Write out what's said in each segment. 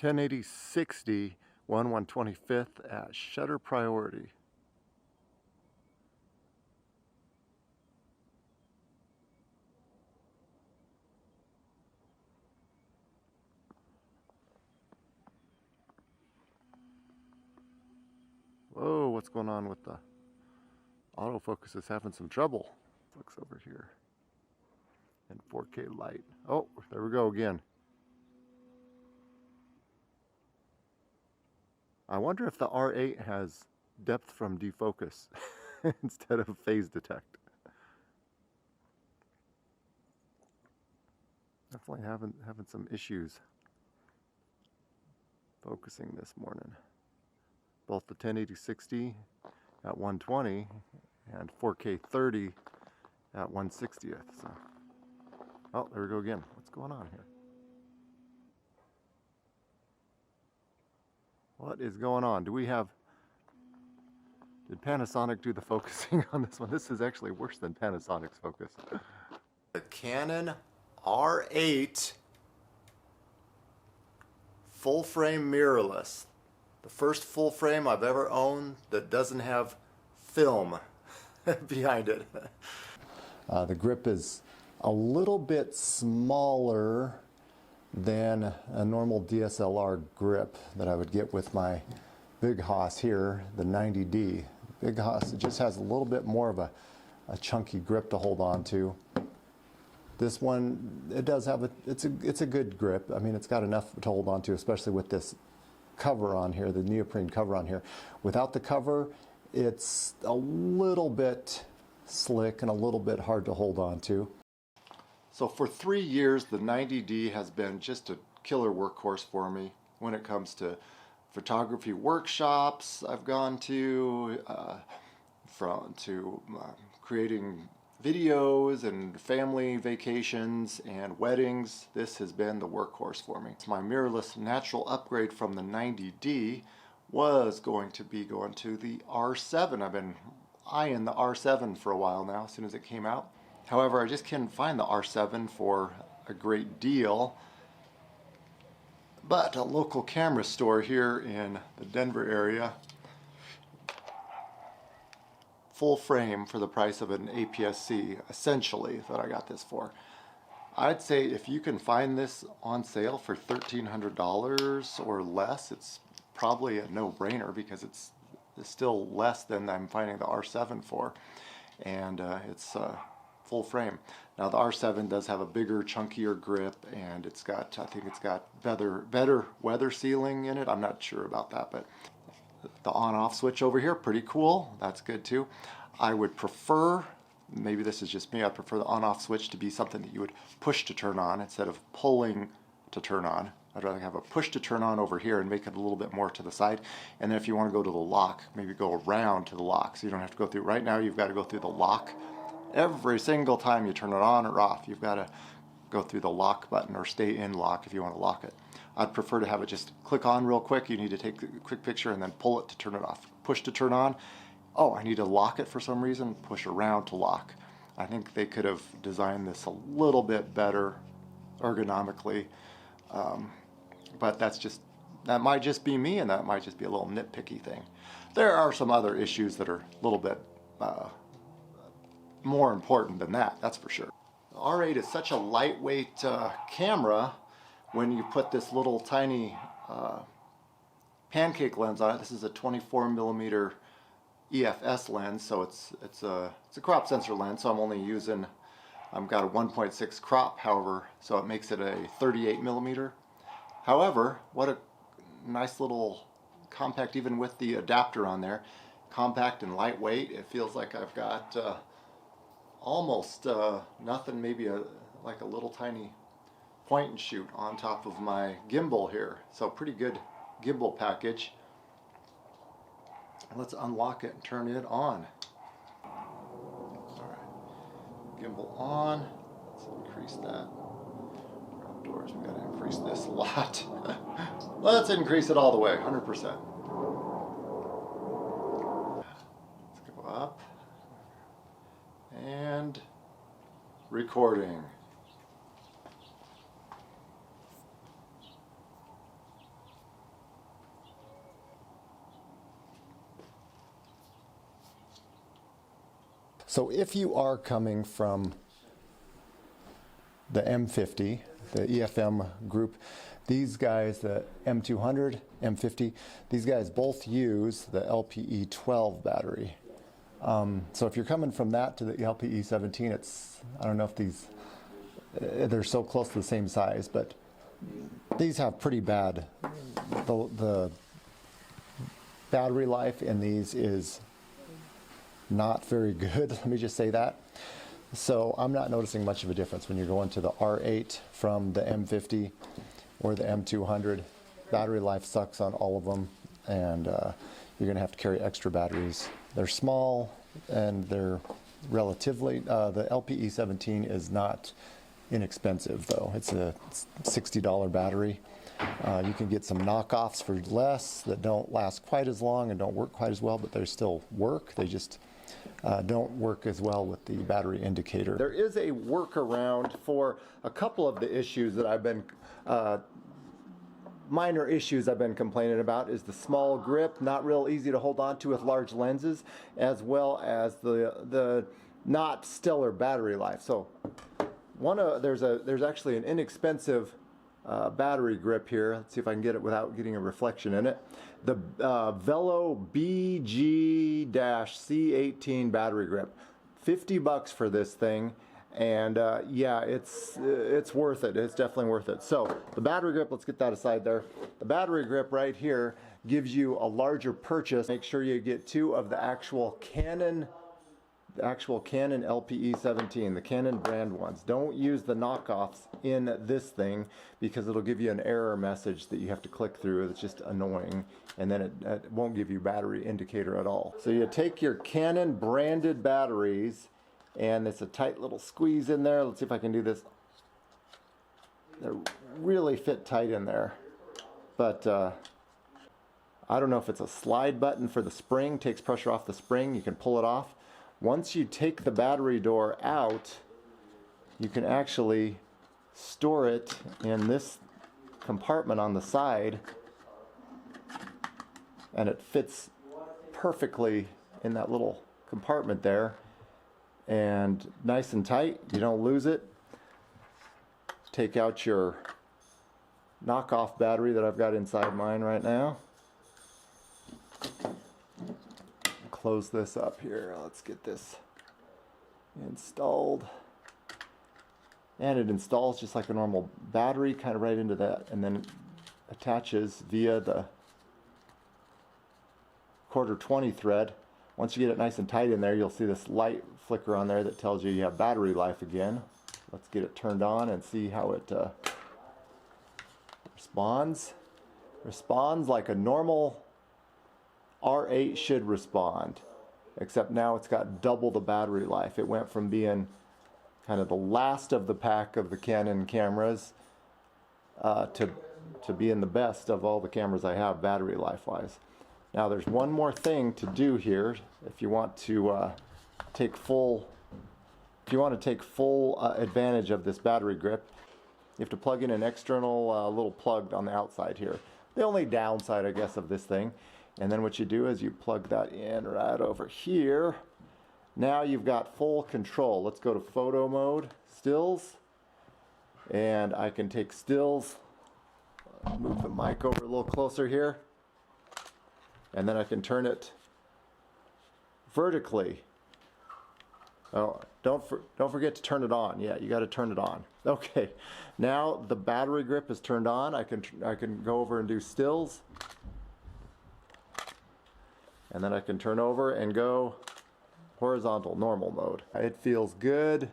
1080/60 1/125th at shutter priority. Whoa, what's going on with the autofocus? Is having some trouble. Looks over here. And 4K light. Oh, there we go again. I wonder if the R8 has depth from defocus instead of phase detect. Definitely having some issues focusing this morning. Both the 1080/60 at 120 and 4K 30 at 1/60th. So, oh, there we go again. What's going on here? What is going on? Did Panasonic do the focusing on this one? This is actually worse than Panasonic's focus. The Canon R8 full frame mirrorless. The first full frame I've ever owned that doesn't have film behind it. The grip is a little bit smaller than a normal DSLR grip that I would get with my Big Hoss here, the 90D. Big Hoss, it just has a little bit more of a chunky grip to hold on to. This one, it does have it's a good grip. I mean, it's got enough to hold on to, especially with this cover on here, the neoprene cover on here. Without the cover, it's a little bit slick and a little bit hard to hold on to. So for 3 years, the 90D has been just a killer workhorse for me when it comes to photography workshops I've gone to, creating videos and family vacations and weddings. This has been the workhorse for me. My mirrorless natural upgrade from the 90D was going to be going to the R7. I've been eyeing the R7 for a while now, as soon as it came out. However, I just couldn't find the R7 for a great deal. But a local camera store here in the Denver area, full frame for the price of an APSC, essentially, that I got this for. I'd say if you can find this on sale for $1,300 or less, it's probably a no-brainer, because it's still less than I'm finding the R7 for, and it's full frame. Now the R7 does have a bigger, chunkier grip, and it's got, I think it's got better weather sealing in it. I'm not sure about that, but the on-off switch over here, pretty cool. That's good too. I would prefer, maybe this is just me, I'd prefer the on-off switch to be something that you would push to turn on instead of pulling to turn on. I'd rather have a push to turn on over here and make it a little bit more to the side. And then if you want to go to the lock, maybe go around to the lock, so you don't have to go through. Right now you've got to go through the lock. Every single time you turn it on or off, you've got to go through the lock button or stay in lock if you want to lock it. I'd prefer to have it just click on real quick. You need to take a quick picture and then pull it to turn it off. Push to turn on. Oh, I need to lock it for some reason. Push around to lock. I think they could have designed this a little bit better ergonomically. But that might just be me, and that might just be a little nitpicky thing. There are some other issues that are a little bit more important than that, that's for sure. The R8 is such a lightweight camera. When you put this little tiny pancake lens on it, this is a 24mm EFS lens, so it's a crop sensor lens. So I'm only using, I've got a 1.6 crop, however, so it makes it a 38mm. However, what a nice little compact, even with the adapter on there, compact and lightweight. It feels like I've got almost nothing, maybe like a little tiny point and shoot on top of my gimbal here. So pretty good gimbal package. Let's unlock it and turn it on. Alright, gimbal on. Let's increase that. We're outdoors, we gotta increase this a lot. Let's increase it all the way, 100%. Let's go up. And recording. So if you are coming from the M50, the EFM group, these guys, the M200, M50, these guys both use the LPE 12 battery. So if you're coming from that to the LPE 17, it's, I don't know if these, they're so close to the same size, but these have pretty bad, the battery life in these is not very good, let me just say that. So I'm not noticing much of a difference when you're going to the R8 from the M50 or the M200. Battery life sucks on all of them, and you're going to have to carry extra batteries. They're small and they're relatively, the LPE 17 is not inexpensive though. It's a $60 battery. You can get some knockoffs for less that don't last quite as long and don't work quite as well, but they still work. They just don't work as well with the battery indicator. There is a workaround for a couple of the issues that I've been, minor issues I've been complaining about, is the small grip, not real easy to hold on to with large lenses, as well as the not stellar battery life. So there's actually an inexpensive battery grip here. Let's see if I can get it without getting a reflection in it. The Velo BG-C18 battery grip. 50 bucks for this thing, and yeah, it's worth it. It's definitely worth it. So the battery grip, let's get that aside there. The battery grip right here gives you a larger purchase. Make sure you get two of the actual Canon LPE 17, the Canon brand ones. Don't use the knockoffs in this thing because it'll give you an error message that you have to click through. It's just annoying, and then it won't give you battery indicator at all. So you take your Canon branded batteries, and it's a tight little squeeze in there. Let's see if I can do this. They really fit tight in there, but I don't know if it's a slide button for the spring, takes pressure off the spring. You can pull it off. Once you take the battery door out, you can actually store it in this compartment on the side, and it fits perfectly in that little compartment there, and nice and tight. You don't lose it. Take out your knockoff battery that I've got inside mine right now. Close this up here. Let's get this installed. And it installs just like a normal battery, kind of right into that, and then it attaches via the 1/4-20 thread. Once you get it nice and tight in there, you'll see this light flicker on there that tells you have battery life again. Let's get it turned on and see how it responds. Responds like a normal R8 should respond, except now it's got double the battery life. It went from being kind of the last of the pack of the Canon cameras to being the best of all the cameras I have battery life wise. Now there's one more thing to do here if you want to take full advantage of this battery grip. You have to plug in an external little plug on the outside here. The only downside, I guess, of this thing. And then what you do is you plug that in right over here. Now you've got full control. Let's go to photo mode, stills, and I can take stills. Move the mic over a little closer here, and then I can turn it vertically. Oh, don't forget to turn it on. Yeah, you got to turn it on. Okay, now the battery grip is turned on. I can go over and do stills. And then I can turn over and go horizontal, normal mode. It feels good,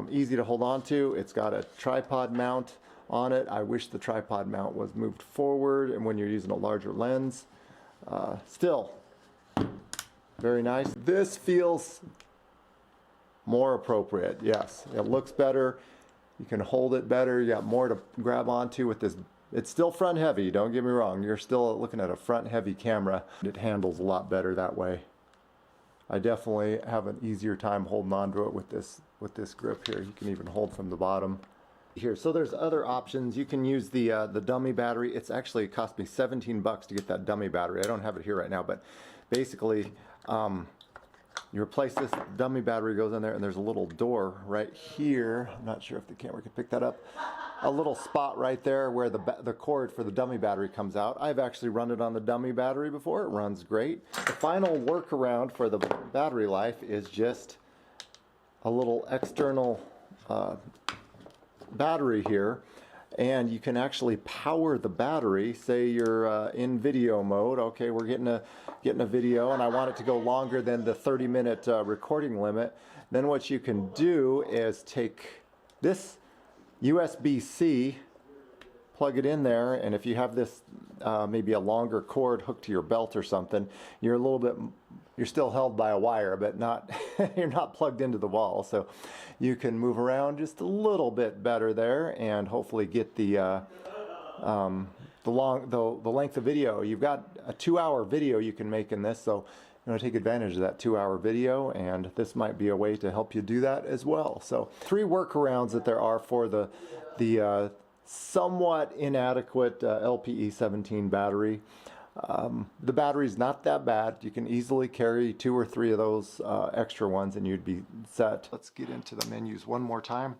easy to hold on to. It's got a tripod mount on it. I wish the tripod mount was moved forward and when you're using a larger lens. Still, very nice. This feels more appropriate, yes. It looks better. You can hold it better. You got more to grab onto with this. It's still front heavy, don't get me wrong. You're still looking at a front heavy camera. It handles a lot better that way. I definitely have an easier time holding on to it with this grip here. You can even hold from the bottom here. So there's other options. You can use the dummy battery. It's actually cost me 17 bucks to get that dummy battery. I don't have it here right now, but basically You replace this, dummy battery goes in there, and there's a little door right here. I'm not sure if the camera can pick that up. A little spot right there where the cord for the dummy battery comes out. I've actually run it on the dummy battery before. It runs great. The final workaround for the battery life is just a little external battery here. And you can actually power the battery. Say you're in video mode. Okay, we're getting a video, and I want it to go longer than the 30-minute recording limit. Then what you can do is take this USB-C, plug it in there, and if you have this maybe a longer cord hooked to your belt or something, you're still held by a wire, but not you're not plugged into the wall, so you can move around just a little bit better there, and hopefully get the length of video. You've got a 2-hour video you can make in this, so you want to take advantage of that 2-hour video, and this might be a way to help you do that as well. So 3 workarounds that there are for the somewhat inadequate LPE17 battery. The battery's not that bad. You can easily carry 2 or 3 of those extra ones and you'd be set. Let's get into the menus one more time.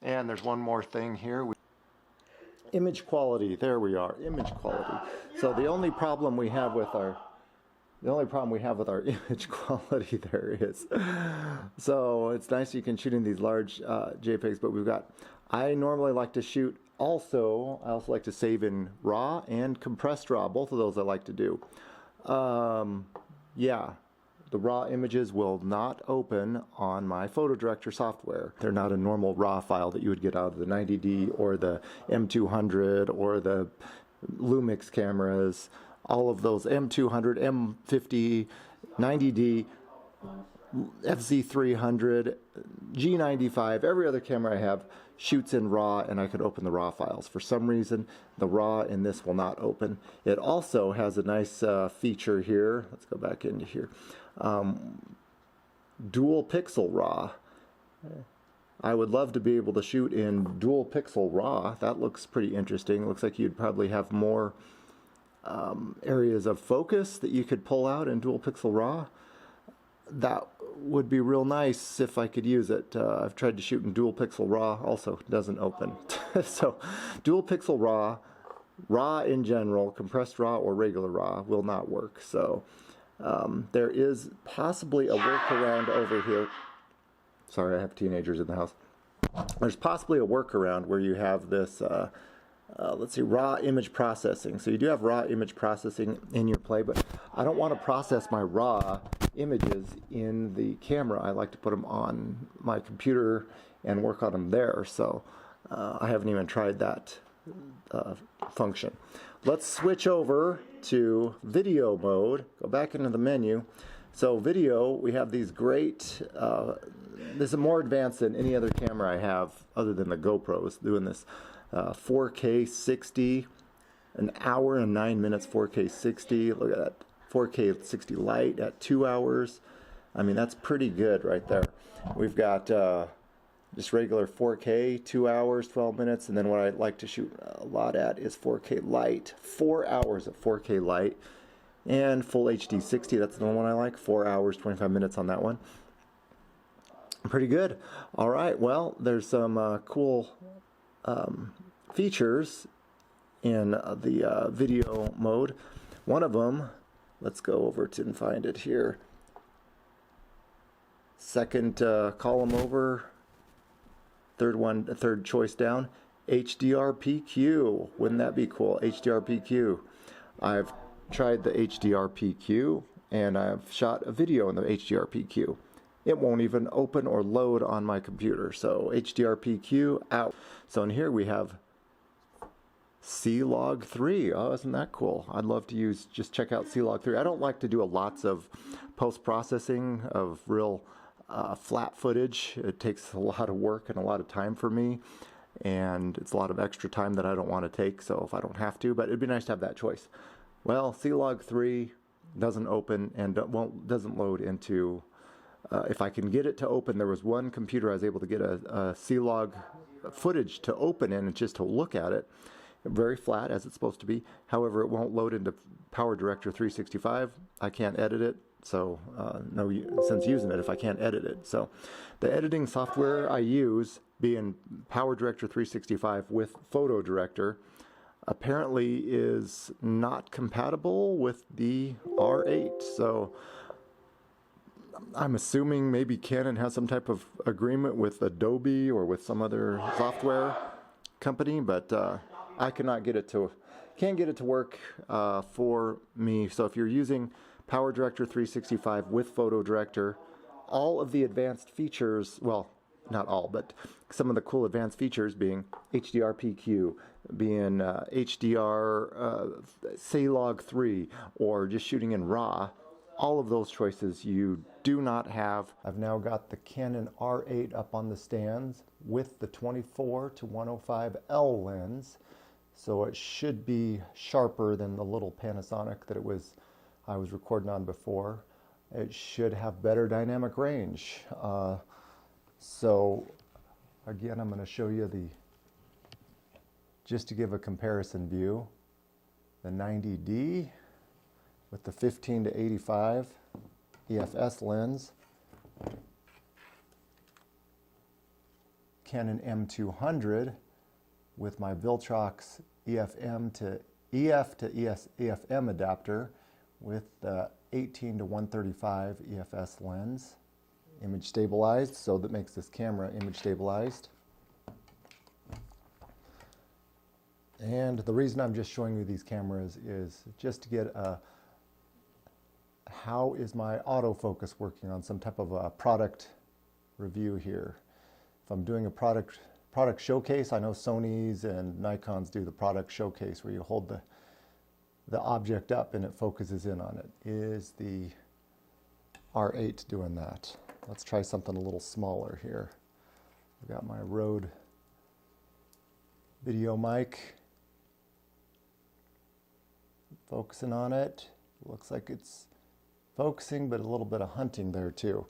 And there's one more thing here. Image quality. There we are. Image quality. So the only problem we have with our image quality there is, so it's nice you can shoot in these large JPEGs, but I normally like to shoot I also like to save in RAW and compressed RAW. Both of those I like to do. Yeah, the RAW images will not open on my photo director software. They're not a normal RAW file that you would get out of the 90D or the M200 or the Lumix cameras. All of those M200, M50, 90D, FZ300, G95, every other camera I have shoots in RAW, and I could open the RAW files. For some reason, the RAW in this will not open. It also has a nice feature here. Let's go back into here. Dual pixel RAW. I would love to be able to shoot in dual pixel RAW. That looks pretty interesting. It looks like you'd probably have more areas of focus that you could pull out in dual pixel RAW. That would be real nice if I could use it. I've tried to shoot in dual pixel RAW, also doesn't open. So dual pixel RAW in general, compressed RAW or regular RAW will not work. So there is possibly a workaround over here. Sorry, I have teenagers in the house. There's possibly a workaround where you have this let's see, raw image processing. So you do have raw image processing in your play, but I don't want to process my raw images in the camera. I like to put them on my computer and work on them there. So I haven't even tried that function. Let's switch over to video mode. Go back into the menu. So video, we have these great, this is more advanced than any other camera I have other than the GoPros doing this. 4K 60, an hour and 9 minutes 4K 60. Look at that, 4K 60 Lite at 2 hours. I mean, that's pretty good right there. We've got just regular 4K, 2 hours, 12 minutes, and then what I like to shoot a lot at is 4K Lite, 4 hours of 4K Lite, and full HD 60. That's the one I like, 4 hours, 25 minutes on that one. Pretty good. All right, well, there's some cool features in the video mode. One of them, let's go over to and find it here. Second column over, third choice down, HDR-PQ. Wouldn't that be cool? HDR-PQ. I've tried the HDR-PQ and I've shot a video in the HDR-PQ. It won't even open or load on my computer. So HDR-PQ out. So in here we have C-Log 3. Oh, isn't that cool? I'd love to just check out C-Log 3. I don't like to do lots of post-processing of real flat footage. It takes a lot of work and a lot of time for me. And it's a lot of extra time that I don't want to take, so if I don't have to. But it'd be nice to have that choice. Well, C-Log 3 doesn't open and doesn't load into... if I can get it to open, there was one computer I was able to get a C-Log footage to open in and just to look at it. Very flat, as it's supposed to be. However, it won't load into PowerDirector 365. I can't edit it, So no sense using it if I can't edit it. So the editing software I use, being PowerDirector 365 with Photo Director, apparently is not compatible with the R8. So I'm assuming maybe Canon has some type of agreement with Adobe or with some other software company, but I cannot get it to work for me. So if you're using PowerDirector 365 with Photo Director, all of the advanced features, well, not all, but some of the cool advanced features being HDR PQ, being HDR Salog 3, or just shooting in RAW, all of those choices you do not have. I've now got the Canon R8 up on the stands with the 24-105L lens, so it should be sharper than the little Panasonic that I was recording on before. It should have better dynamic range. So again, I'm going to show you just to give a comparison view, the 90D with the 15-85 EFS lens, Canon M200 with my Viltrox EFM to EF to EFM adapter with the 18-135 EFS lens, image stabilized, so that makes this camera image stabilized. And the reason I'm just showing you these cameras is just to get how is my autofocus working on some type of a product review here. If I'm doing a product showcase, I know Sony's and Nikon's do the product showcase where you hold the object up and it focuses in on it. Is the R8 doing that? Let's try something a little smaller here. I've got my Rode video mic focusing on it. Looks like it's focusing, but a little bit of hunting there too.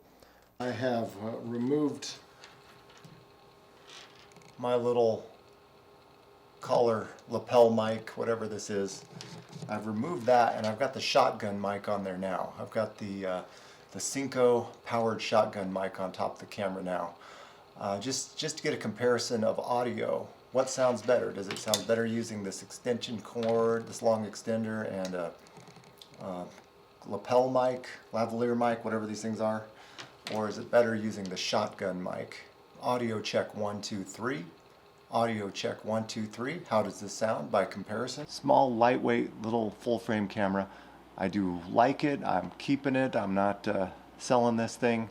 I have removed my little collar lapel mic, whatever this is. I've removed that, and I've got the shotgun mic on there now. I've got the Cinco powered shotgun mic on top of the camera now. Just to get a comparison of audio. What sounds better? Does it sound better using this extension cord, this long extender, and a lapel mic, lavalier mic, whatever these things are? Or is it better using the shotgun mic? Audio check 1, 2, 3. Audio check 1, 2, 3. How does this sound by comparison? Small, lightweight, little full frame camera. I do like it. I'm keeping it. I'm not selling this thing.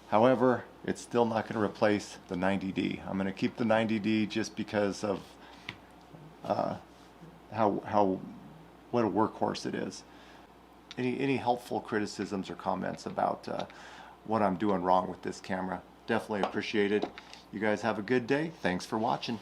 However, it's still not going to replace the 90D. I'm going to keep the 90D just because of what a workhorse it is. Any helpful criticisms or comments about what I'm doing wrong with this camera, definitely appreciated. You guys have a good day. Thanks for watching.